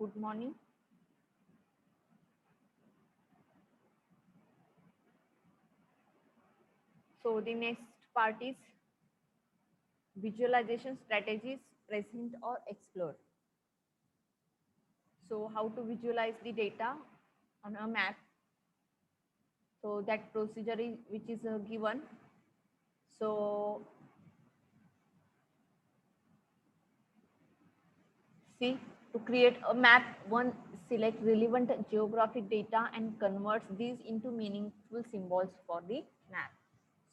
Good morning. So the next part is visualization strategies, present or explore. So how to visualize the data on a map. So that procedure is which is given. So see, to create a map, one select relevant geographic data and converts these into meaningful symbols for the map.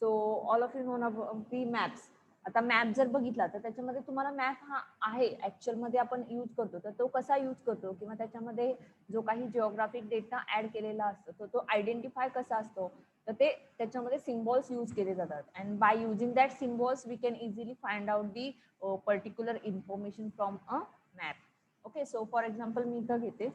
So all of you know about the maps. आता map जर बघितला तर त्याच्यामध्ये तुम्हाला map हा आहे actual मध्ये आपण यूज करतो तर तो कसा यूज करतो किंवा त्याच्यामध्ये जो काही जिओग्राफिक डेटा ऍड केलेला असतो तर तो आयडेंटिफाय कसा असतो तर ते त्याच्यामध्ये सिम्बॉल्स यूज केले जातात and by using that symbols we can easily find out the particular information from a map. Okay, so for example मी इथं घेते.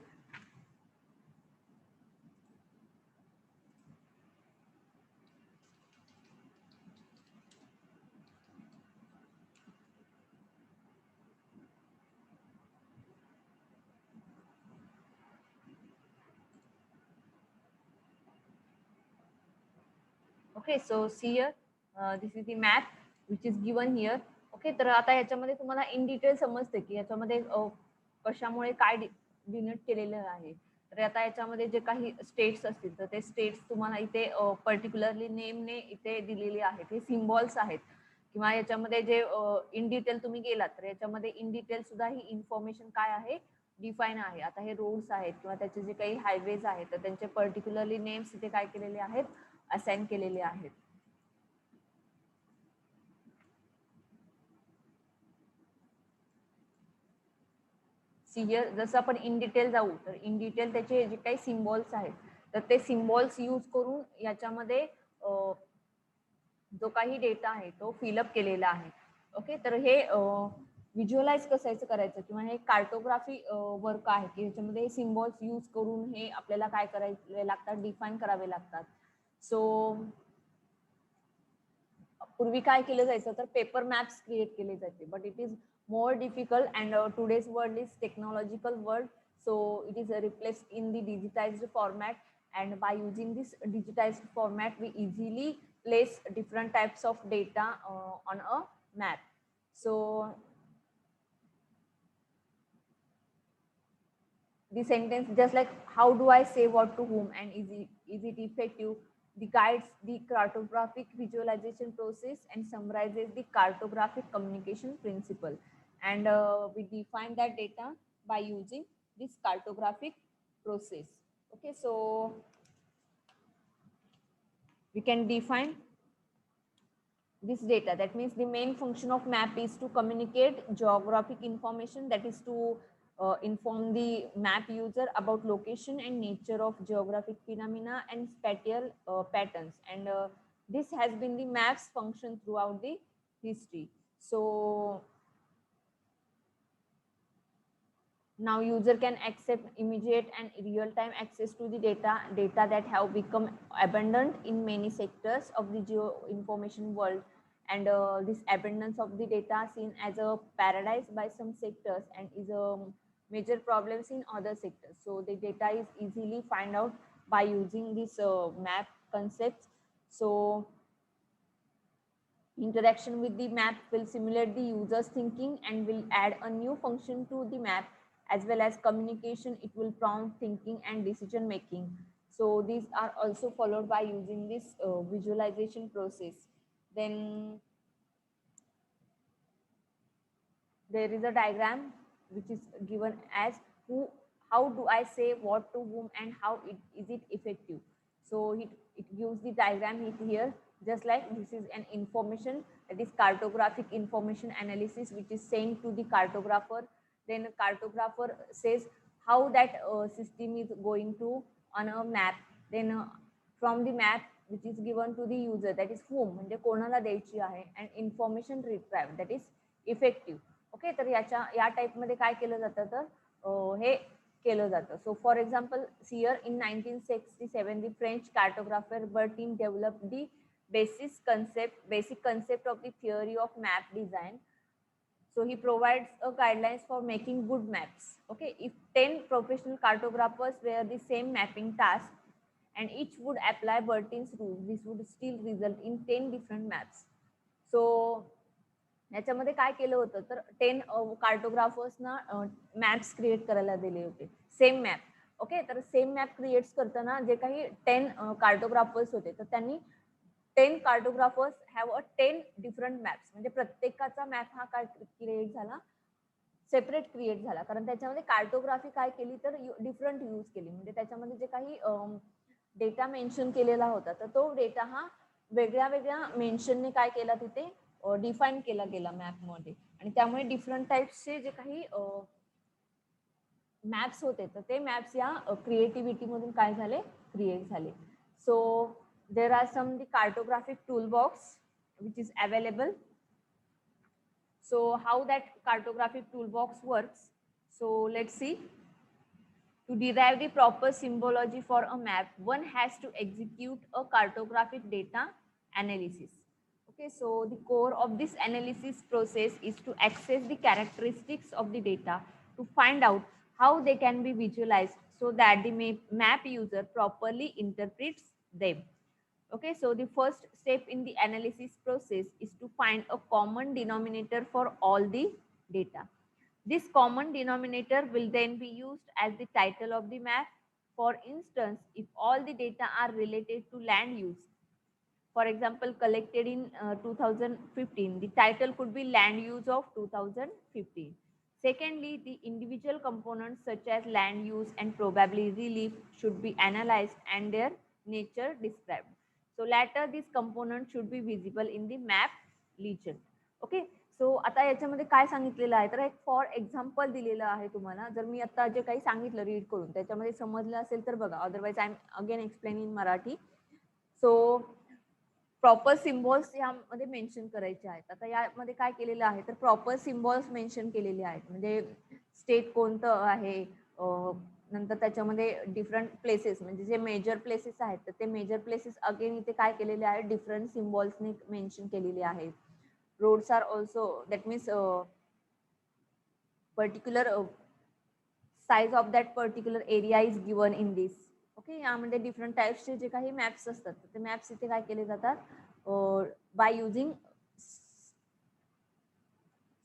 Okay, so see here this is the map which is given here. Okay, तर आता याच्यामध्ये तुम्हाला in detail समजते की याच्यामध्ये कशामुळे काय डिनोट केलेलं आहे. तर आता याच्यामध्ये जे काही स्टेट्स असतील तर ते स्टेट्स तुम्हाला इथे पर्टिक्युलरली नेमने इथे दिलेले आहेत. हे सिम्बॉल्स आहेत किंवा याच्यामध्ये जे इन डिटेल तुम्ही गेलात तर याच्यामध्ये इन डिटेल सुद्धा ही इन्फॉर्मेशन काय आहे डिफाईन आहे. आता हे रोड्स आहेत किंवा त्याचे जे काही हायवेज आहेत तर त्यांचे पर्टिक्युलरली नेम्स इथे काय केलेले आहेत असाइन केलेले आहेत. जसं आपण इन डिटेल जाऊ तर इन डिटेल त्याचे जे काही सिम्बॉल्स आहेत तर ते सिम्बॉल्स यूज करून याच्यामध्ये जो काही डेटा आहे तो फिलअप केलेला आहे. ओके, तर हे व्हिज्युअलाइज कसायचं करायचं किंवा हे कार्टोग्राफी वर्क आहे की ह्याच्यामध्ये सिम्बॉल्स यूज करून हे आपल्याला काय करायला लागतात डिफाईन करावे लागतात. सो पूर्वी काय केलं जायचं तर पेपर मॅप्स क्रिएट केले जायचे but it is more difficult and today's world is technological world, so it is replaced in the digitized format, and by using this digitized format we easily place different types of data on a map. So the sentence just like how do I say what to whom and is it effective, the guides the cartographic visualization process and summarizes the cartographic communication principle, and we define that data by using this cartographic process. Okay, so we can define this data. That means the main function of map is to communicate geographic information, that is to inform the map user about location and nature of geographic phenomena and spatial patterns, and this has been the map's function throughout the history. So now user can accept immediate and real-time access to the data that have become abundant in many sectors of the geo information world, and this abundance of the data seen as a paradise by some sectors and is a major problems in other sectors. So the data is easily find out by using this map concepts. So interaction with the map will simulate the user's thinking and will add a new function to the map, as well as communication. It will prompt thinking and decision making. So these are also followed by using this visualization process. Then there is a diagram which is given as who, how do I say what to whom and how is it effective. So it gives the diagram here, just like this is an information, that is cartographic information analysis, which is sent to the cartographer. Then a cartographer says how that system is going to on a map. Then from the map which is given to the user, that is whom म्हणजे कोणाला द्यायची आहे, and information retrieved, that is effective. Okay, तर या type मध्ये काय केलं जातं तर हे केलं जातं. So for example here in 1967 the French cartographer Bertin developed the basic concept of the theory of map design. So he provides a guidelines for making good maps. Okay, if 10 professional cartographers were the same mapping task and each would apply Bertin's rule, this would still result in 10 different maps. So याच्यामध्ये काय केलं होतं तर 10 कार्टोग्राफर्सना maps create करायला दिले होते, same map. Okay, तर same map create करताना जे काही 10 कार्टोग्राफर्स होते तर त्यांनी 10 cartographers have a 10 different maps, म्हणजे प्रत्येकाचा मॅप हा काय क्रिएट झाला, सेपरेट क्रिएट झाला. कारण त्याच्यामध्ये कार्टोग्राफी काय केली तर डिफरंट यूज केली, म्हणजे त्याच्यामध्ये जे काही डेटा मेन्शन केलेला होता तर तो डेटा हा वेगळ्या वेगळ्या मेन्शनने काय केला तिथे डिफाईन केला गेला मॅपमध्ये. आणि त्यामुळे डिफरंट टाइप्सचे जे काही मॅप्स होते तर ते मॅप्स या क्रिएटिव्हिटी मधून काय झाले, क्रिएट झाले. So there are some the cartographic tool box which is available. So how that cartographic toolbox works, so let's see. To derive the proper symbology for a map, one has to execute a cartographic data analysis. Okay, so the core of this analysis process is to access the characteristics of the data to find out how they can be visualized so that the map user properly interprets them. Okay, so the first step in the analysis process is to find a common denominator for all the data. This common denominator will then be used as the title of the map. For instance, if all the data are related to land use, for example, collected in 2015, the title could be Land Use of 2015. Secondly, the individual components such as land use and probably relief should be analyzed and their nature described. So later, these components should be visible in the map legend. Okay. सो आता याच्यामध्ये काय सांगितलेलं आहे तर एक for example दिलेलं आहे तुम्हाला. जर मी आता जे काही सांगितलं रीड करून त्याच्यामध्ये समजलं असेल तर बघा, otherwise I am again explain in Marathi. So proper symbols यामध्ये मेन्शन करायचे आहेत. आता यामध्ये काय केलेलं आहे तर प्रॉपर सिम्बॉल्स मेन्शन केलेले आहेत, म्हणजे स्टेट कोणतं आहे, नंतर त्याच्यामध्ये डिफरंट प्लेसेस म्हणजे जे मेजर प्लेसेस आहेत तर ते मेजर प्लेसेस अगेन इथे काय केलेले आहेत डिफरंट सिम्बॉल्सने मेन्शन केलेले आहेत. Roads are also, that means particular size of that particular area is given in this. Okay, यामध्ये डिफरंट टाइप्सचे जे काही मॅप्स असतात ते मॅप्स इथे काय केले जातात बाय युजिंग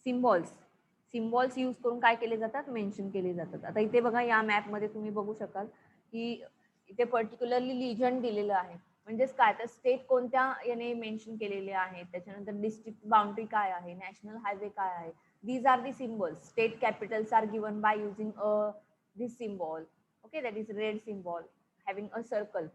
सिम्बॉल्स यूज करून काय केले जातात, मेन्शन केले जातात. आता इथे बघा या मॅपमध्ये तुम्ही बघू शकाल की इथे पर्टिक्युलरली लिजन दिलेलं आहे, म्हणजेच काय तर स्टेट कोणत्या याने मेन्शन केलेले आहेत, त्याच्यानंतर डिस्ट्रिक्ट बाउंड्री काय आहे, नॅशनल हायवे काय आहे. These are the symbols. State capitals are given by using this symbol. Okay, that is red symbol having a circle.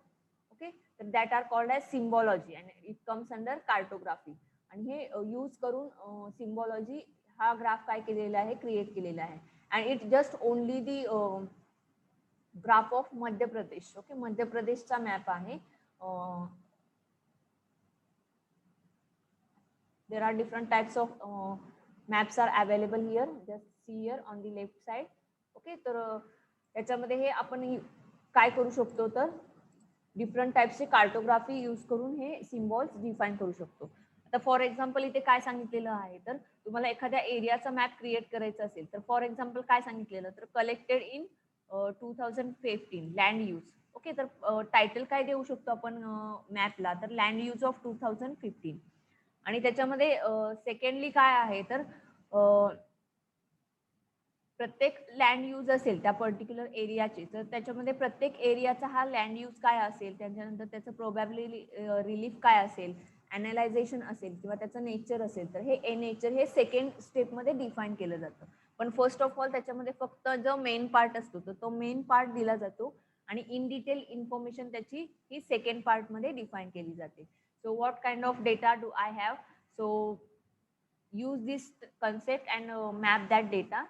Okay, so that are called as symbology and it comes under cartography. आणि हे use करून सिम्बॉलॉजी हा graph काय केलेला आहे, create केलेला आहे. And it just only the graph of Madhya Pradesh. Okay, Madhya प्रदेशचा map आहे. There are different types of maps are available here. Just see here on the left side. Okay, तर याच्यामध्ये हे आपण काय करू शकतो तर डिफरंट टाइप्सचे कार्टोग्राफी यूज करून हे सिम्बॉल्स डिफाईन करू शकतो. आता फॉर एक्झाम्पल इथे काय सांगितलेलं आहे तर तुम्हाला एखाद्या एरियाचा मॅप क्रिएट करायचा असेल तर फॉर एक्झाम्पल काय सांगितलेलं तर collected in 2015 land use. Okay, तर टायटल काय देऊ शकतो आपण मॅपला तर लँड यूज ऑफ 2015. आणि त्याच्यामध्ये सेकंडली काय आहे तर प्रत्येक लँड यूज असेल त्या पर्टिक्युलर एरियाची तर त्याच्यामध्ये प्रत्येक एरियाचा हा लँड यूज काय असेल, त्याच्यानंतर त्याचं प्रोबॅबली रिलीफ काय असेल, अनालायझेशन असेल किंवा त्याचं नेचर असेल तर हे नेचर हे सेकंड स्टेपमध्ये डिफाईन केलं जातं. पण फर्स्ट ऑफ ऑल त्याच्यामध्ये फक्त जो मेन पार्ट असतो तर तो मेन पार्ट दिला जातो आणि इन डिटेल इन्फॉर्मेशन त्याची ही सेकंड पार्टमध्ये डिफाईन केली जाते. So what kind of data do I have, so use this concept and map that data.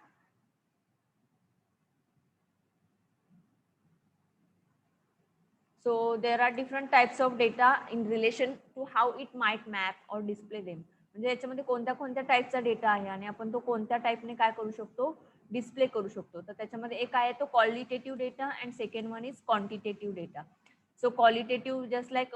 So there are different types of data in relation to how it might map or display them. म्हणजे याच्यामध्ये कोणत्या कोणत्या टाइपचा data आहे आणि आपण तो कोणत्या टाइपने काय करू शकतो, डिस्प्ले करू शकतो. तर त्याच्यामध्ये एक आहे तो qualitative data and second one is quantitative data. So qualitative just like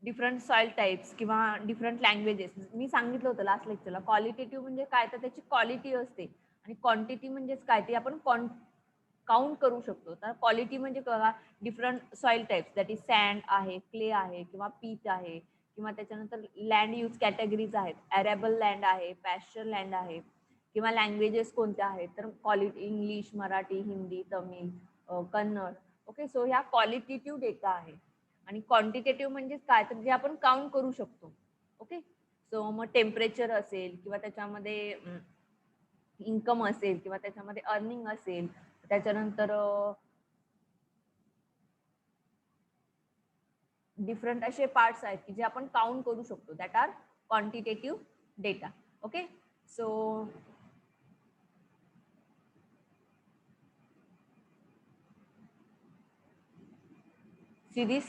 different soil types किंवा डिफरंट लँग्वेजेस. मी सांगितलं होतं लास्ट लेक्चरला, क्वालिटेटिव्ह म्हणजे काय, तर त्याची क्वालिटी असते आणि क्वांटिटी म्हणजेच काय, ते आपण काउंट करू शकतो. तर क्वालिटी म्हणजे बघा, different soil types, that is sand आहे, क्ले आहे किंवा पीच आहे, किंवा त्याच्यानंतर लँड यूज कॅटेगरीज आहेत, ॲरेबल लँड आहे, पॅस्चर लँड आहे, किंवा लँग्वेजेस कोणत्या आहेत, तर quality English, Marathi, Hindi, Tamil, Kannada. Okay, so ह्या क्वालिटेटिव्ह डेटा आहे. आणि क्वांटिटेटिव्ह म्हणजे काय, तर जे आपण काउंट करू शकतो. ओके, सो मग टेम्परेचर असेल किंवा त्याच्यामध्ये इन्कम असेल किंवा त्याच्यामध्ये अर्निंग असेल, त्याच्यानंतर डिफरंट असे पार्ट्स आहेत की जे आपण काउंट करू शकतो, that are quantitative data. Okay, so see this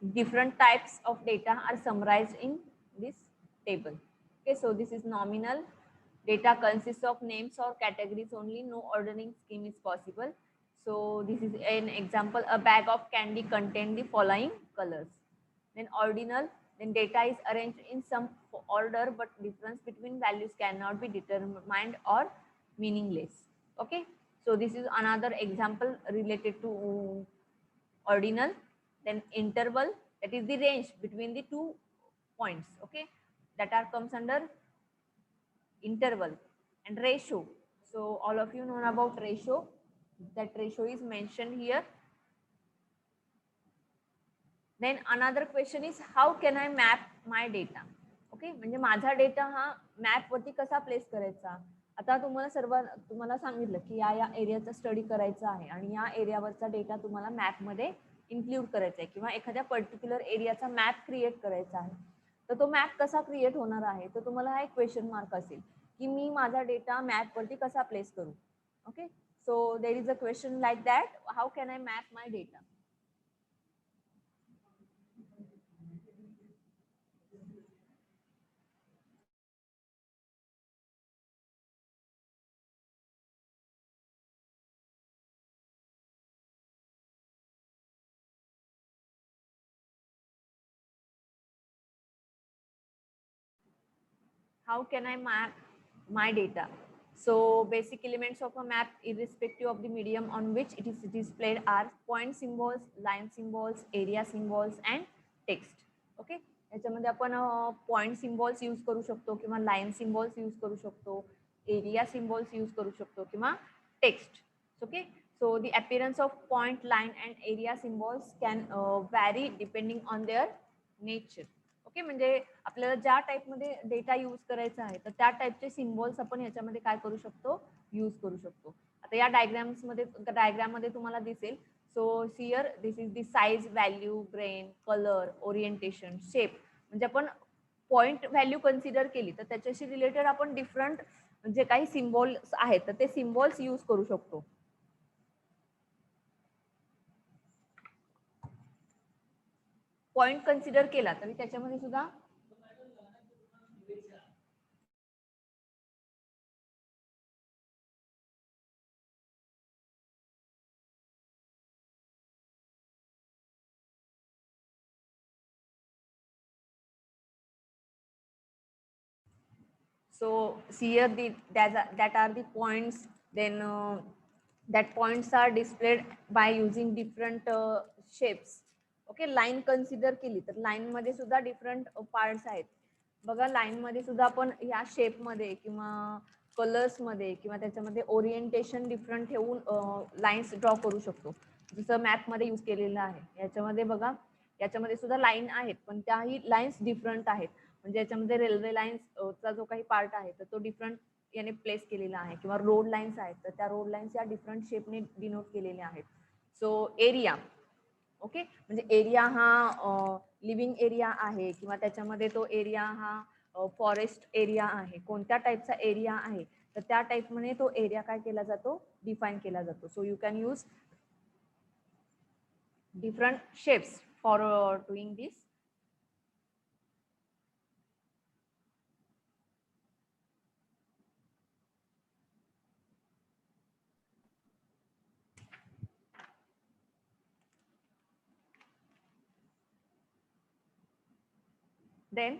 different types of data are summarized in this table. Okay, so this is nominal data, consists of names or categories only, no ordering scheme is possible. So this is an example, a bag of candy contain the following colors. Then ordinal, then data is arranged in some order but difference between values cannot be determined or meaningless. Okay, so this is another example related to ordinal. Then interval, that is the range between the 2 points, okay, that are comes under interval. And ratio, so all of you know about ratio, that ratio is mentioned here. Then another question is, how can I map my data? Okay, म्हणजे माझा data हा map वरती कसा place करायचा. आता तुम्हाला सांगितलं की या एरियाचा स्टडी करायचा आहे आणि या एरियावरचा डेटा तुम्हाला मॅप मध्ये इन्क्लूड करायचा आहे किंवा एखाद्या पर्टिक्युलर एरियाचा मॅप क्रिएट करायचा आहे. तर तो मॅप कसा क्रिएट होणार आहे, तर तुम्हाला हा एक क्वेश्चन मार्क असेल की मी माझा डेटा मॅप वरती कसा प्लेस करू. Okay, so there is a question like that, how can I map my data. How can I map my data? So basic elements of a map, irrespective of the medium on which it is displayed, are point symbols, line symbols, area symbols and text. Okay, याच्यामध्ये आपण point symbols use करू शकतो किंवा line symbols use करू शकतो, area symbols use करू शकतो किंवा text. Okay, so the appearance of point, line and area symbols can vary depending on their nature. Okay, म्हणजे आपल्याला ज्या टाईपमध्ये डेटा यूज करायचा आहे तर त्या टाईपचे सिम्बॉल्स आपण याच्यामध्ये काय करू शकतो, यूज करू शकतो. आता या डायग्राम मध्ये तुम्हाला दिसेल. So here this is the size, value, grain, colour, orientation, shape. म्हणजे आपण पॉइंट व्हॅल्यू कन्सिडर केली तर त्याच्याशी रिलेटेड आपण डिफरंट जे काही सिम्बॉल्स आहेत तर ते सिम्बॉल्स यूज करू शकतो. पॉइंट कन्सिडर केला तरी त्याच्यामध्ये सुद्धा so here that are the points. Then that points are displayed by using different shapes. Okay, line consider केली तर लाईन मध्ये सुद्धा डिफरंट पार्ट्स आहेत. बघा, लाईन मध्ये सुद्धा आपण या शेप मध्ये किंवा कलर्स मध्ये किंवा त्याच्यामध्ये ओरिएंटेशन डिफरंट ठेवून लाईन्स ड्रॉ करू शकतो, जसं मॅप मध्ये यूज केलेलं आहे. याच्यामध्ये बघा, याच्यामध्ये सुद्धा लाईन आहेत पण त्याही लाईन्स डिफरंट आहेत. म्हणजे याच्यामध्ये रेल्वे लाईन्सचा जो काही पार्ट आहे तर तो डिफरंट याने प्लेस केलेला आहे किंवा रोड लाईन्स आहेत तर त्या रोड लाईन्स या डिफरंट शेपने डिनोट केलेल्या आहेत. सो एरिया, ओके, म्हणजे एरिया हा लिव्हिंग एरिया आहे किंवा त्याच्यामध्ये तो एरिया हा फॉरेस्ट एरिया आहे, कोणत्या टाईपचा एरिया आहे तर त्या टाईपमध्ये तो एरिया काय केला जातो, डिफाईन केला जातो. So you can use different shapes for doing this. Then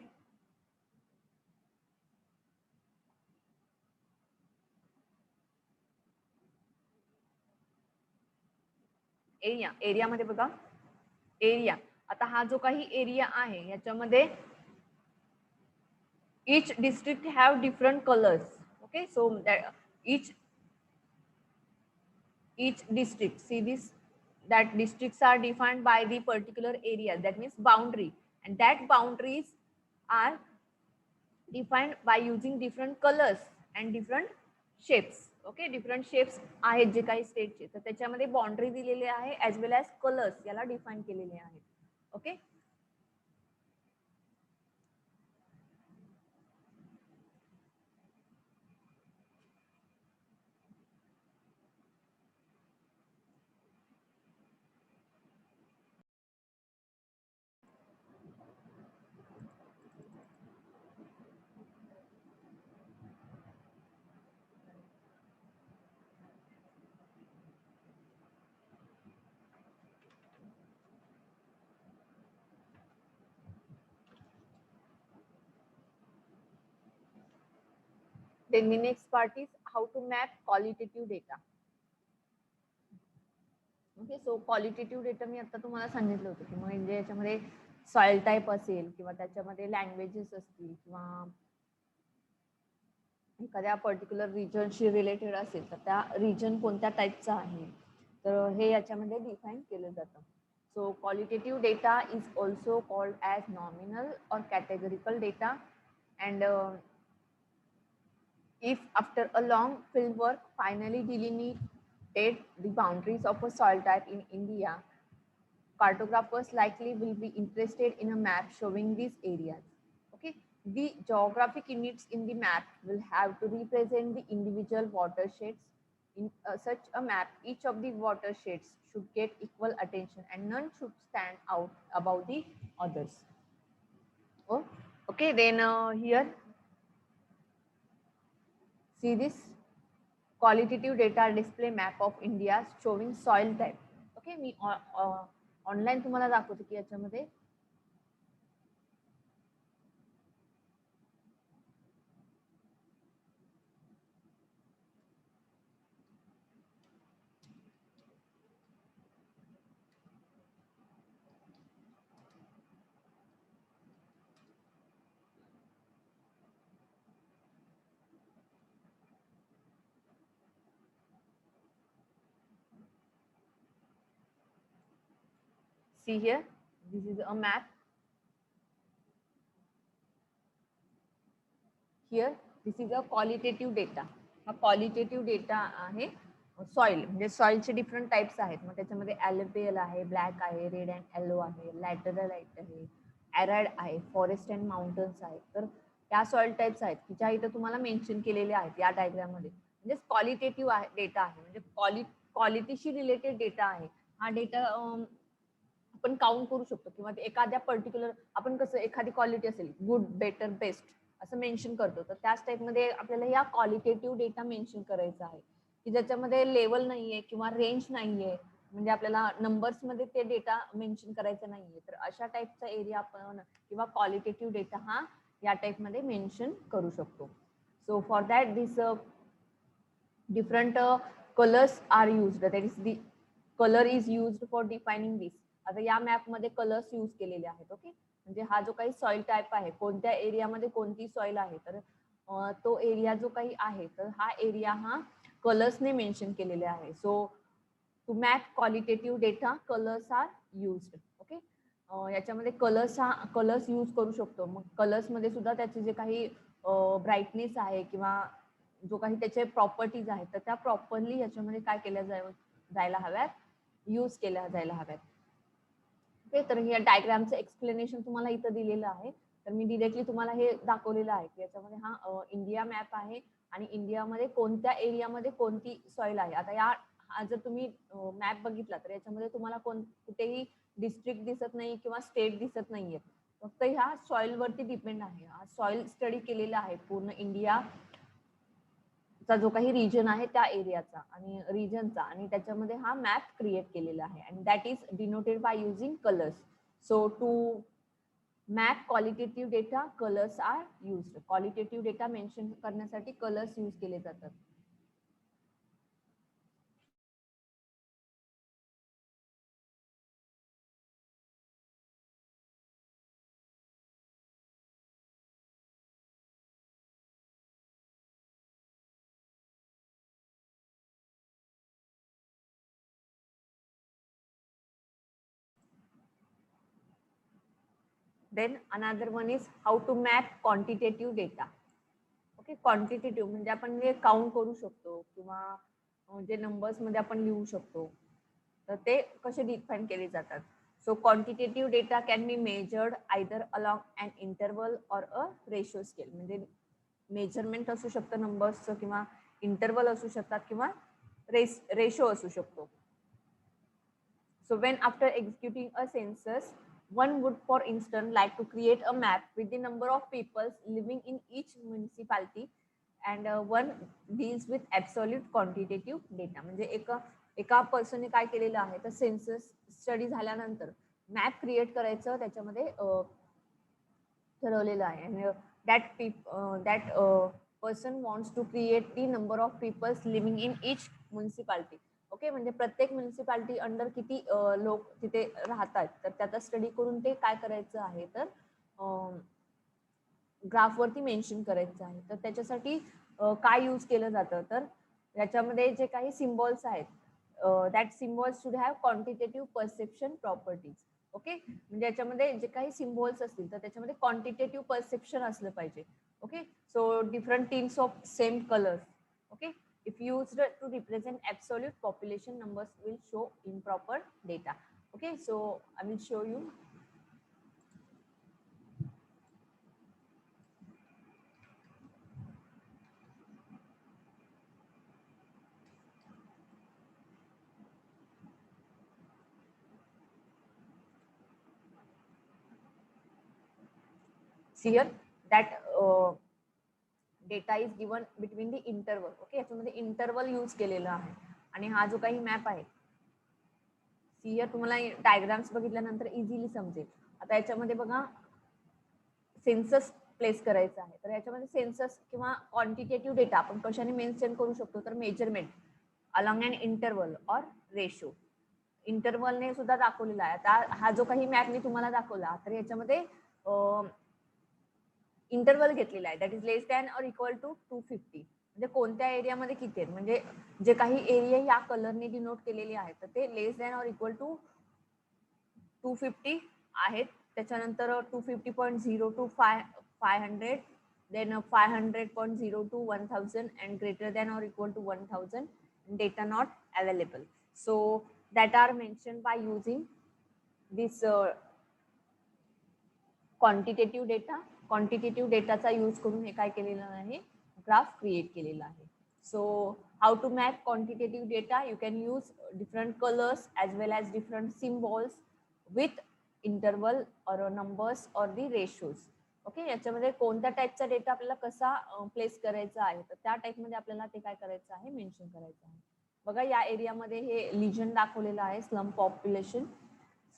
एरियामध्ये बघा, एरिया, आता हा जो काही एरिया आहे याच्यामध्ये each district have different colors. Okay, so that each district, see this, that districts are defined by the particular area, that means boundary, and that boundaries are defined by using different colors and different shapes. Okay, different shapes आहेत जे काही स्टेटचे, तर त्याच्यामध्ये boundary दिलेले आहे as well as colours याला define केलेले आहेत. Okay, then the next part is how to map qualitative data. Okay, so qualitative data मी आता तुम्हाला सांगितलं होतं की म्हणजे याच्यामध्ये सॉइल टाईप असेल किंवा त्याच्यामध्ये लँग्वेजेस असतील किंवा एखाद्या पर्टिक्युलर रिजनशी रिलेटेड असेल तर त्या रिजन कोणत्या टाईपचा आहे, तर हे याच्यामध्ये डिफाईन केलं जातं. So qualitative data is also called as nominal or categorical data, and if after a long field work finally delimited the boundaries of a soil type in India, cartographers likely will be interested in a map showing these areas. Okay, the geographic units in the map will have to represent the individual watersheds. In such a map, each of the watersheds should get equal attention and none should stand out above the others. Oh, okay, then here see this qualitative data display map of India showing soil type. Okay, me online तुम्हाला दाखवते की याच्यामध्ये see here, this is a map. Here this is a qualitative data. हा qualitative data आहे soil, म्हणजे सॉइलचे different types आहेत. मग त्याच्यामध्ये ॲल्युपियल आहे, ब्लॅक आहे, रेड अँड येलो आहे, लॅटरलाइट आहे, ॲराइड आहे, फॉरेस्ट अँड माउंटन्स आहेत. तर त्या सॉइल टाइप्स आहेत की ज्या इथं तुम्हाला मेन्शन केलेल्या आहेत या डायग्राम मध्ये. म्हणजे क्वालिटेटिव्ह आहे डेटा आहे, म्हणजे क्वालिटीशी रिलेटेड डेटा आहे. हा डेटा आपण काउंट करू शकतो किंवा एखाद्या पर्टिक्युलर आपण कसं एखादी क्वालिटी असेल गुड, बेटर, बेस्ट असं मेन्शन करतो, तर त्याच टाईपमध्ये आपल्याला या क्वालिटेटिव्ह डेटा मेन्शन करायचा आहे की ज्याच्यामध्ये लेवल नाहीये किंवा रेंज नाहीये, म्हणजे आपल्याला नंबर्स मध्ये ते डेटा मेन्शन करायचा नाहीये. तर अशा टाईपचा एरिया आपण किंवा क्वालिटेटिव्ह डेटा हा या टाईप मध्ये मेन्शन करू शकतो. So for that this different colours are used, that is the colour is used for defining this. आता या मॅप मध्ये कलर्स यूज केलेले आहेत. ओके, म्हणजे हा जो काही सॉइल टाईप आहे, कोणत्या एरियामध्ये कोणती सॉइल आहे, तर तो एरिया जो काही आहे तर हा एरिया हा कलर्सने मेन्शन केलेले आहे. So to map qualitative data colours are used. Okay, याच्यामध्ये कलर्स यूज करू शकतो. मग कलर्स मध्ये सुद्धा त्याचे जे काही ब्राईटनेस आहे किंवा जो काही त्याचे प्रॉपर्टीज आहेत तर त्या प्रॉपरली याच्यामध्ये काय केल्या जायला हव्यात, यूज केल्या जायला हव्यात. ओके, तर या डायग्रामचं एक्सप्लेनेशन तुम्हाला इथं दिलेलं आहे. तर मी डिरेक्टली तुम्हाला हे दाखवलेलं आहे की याच्यामध्ये हा इंडिया मॅप आहे आणि इंडियामध्ये कोणत्या एरियामध्ये कोणती सॉइल आहे. आता हा जर तुम्ही मॅप बघितला तर याच्यामध्ये तुम्हाला कुठेही डिस्ट्रिक्ट दिसत नाही किंवा स्टेट दिसत नाहीये, फक्त ह्या सॉइल वरती डिपेंड आहे. हा सॉइल स्टडी केलेला आहे पूर्ण इंडिया चा जो काही रिजन आहे त्या एरियाचा आणि रिजनचा, आणि त्याच्यामध्ये हा मॅप क्रिएट केलेला आहे. And that is denoted by using colours. So to map qualitative data colours are used. Qualitative data mention करण्यासाठी कलर्स यूज केले जातात. Then another one is how to map quantitative data. Okay, quantitative म्हणजे आपण जे count करू शकतो किंवा जे numbers मध्ये आपण लिहू शकतो, तर ते कसे डिफाईन केले जातात. So quantitative data can be measured either along an interval or a ratio scale. म्हणजे मेजरमेंट असू शकतं नंबर्सचं, किंवा इंटरवल असू शकतात, किंवा रेशो असू शकतो. So when after executing a census, one would, for instance, like to create a map with the number of people living in each municipality, and one deals with absolute quantitative data. म्हणजे एका पर्सनने काय केलेलं आहे, तर census study झाल्यानंतर map create करायचं त्याच्यामध्ये ठरवलेलं आहे. आणि that person wants to create the number of peoples living in each municipality. Okay, म्हणजे प्रत्येक म्युनिसिपालिटी अंडर किती लोक तिथे राहतात, तर त्याचा स्टडी करून ते काय करायचं आहे, तर ग्राफवरती मेन्शन करायचं आहे. तर त्याच्यासाठी काय यूज केलं जातं, तर याच्यामध्ये जे काही सिम्बॉल्स आहेत, that symbols should have quantitative perception properties. Okay, म्हणजे याच्यामध्ये जे काही सिम्बॉल्स असतील तर त्याच्यामध्ये क्वांटिटेटिव्ह परसेप्शन असलं पाहिजे. Okay, so different tins of same colours. Okay, if used to represent absolute population numbers will show improper data. Okay, so I will show you. See here that data is given between the interval. Okay, याच्यामध्ये interval use केलेला आहे. आणि हा जो काही map आहे, see here तुम्हाला diagrams बघितल्यानंतर इझिली समजेल. आता याच्यामध्ये बघा सेन्सस प्लेस करायचं आहे, तर याच्यामध्ये सेन्सस किंवा क्वांटिटेटिव्ह डेटा आपण कशाने मेन्शन करू शकतो, तर measurement along an interval or ratio. इंटरवलने सुद्धा दाखवलेला आहे. आता हा जो काही मॅप मी तुम्हाला दाखवला, तर याच्यामध्ये इंटरवल घेतलेला आहे, that is less than or equal to 250. म्हणजे कोणत्या एरियामध्ये किती आहेत, म्हणजे जे काही एरिया या कलरने डिनोट केलेले आहेत, तर ते less than or equal to 250 आहेत. त्याच्यानंतर 250.0 to 500, then 500.0 to 1000 and greater than or equal to 1000 data not available. So that are mention by using this quantitative data. Quantitative डेटाचा यूज करून हे काय केलेलं आहे, ग्राफ क्रिएट केलेला आहे. सो how to map quantitative data, you can use different colors as well as different symbols with interval or numbers or the ratios. Okay, याच्यामध्ये कोणत्या टाईपचा डेटा आपल्याला कसा प्लेस करायचा आहे, तर त्या टाईप मध्ये आपल्याला ते काय करायचं आहे, मेन्शन करायचं आहे. बघा या एरियामध्ये हे लिजन दाखवलेलं आहे, स्लम पॉप्युलेशन.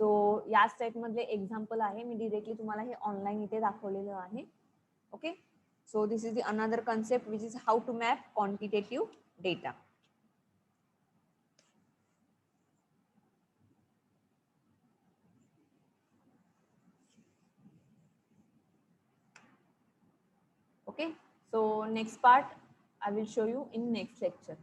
सो याच टाईप मधले एक्झाम्पल आहे, मी डिरेक्टली तुम्हाला हे ऑनलाईन इथे दाखवलेलं आहे. Okay, so this is the another concept which is how to map quantitative data. Okay, so next part I will show you in next lecture.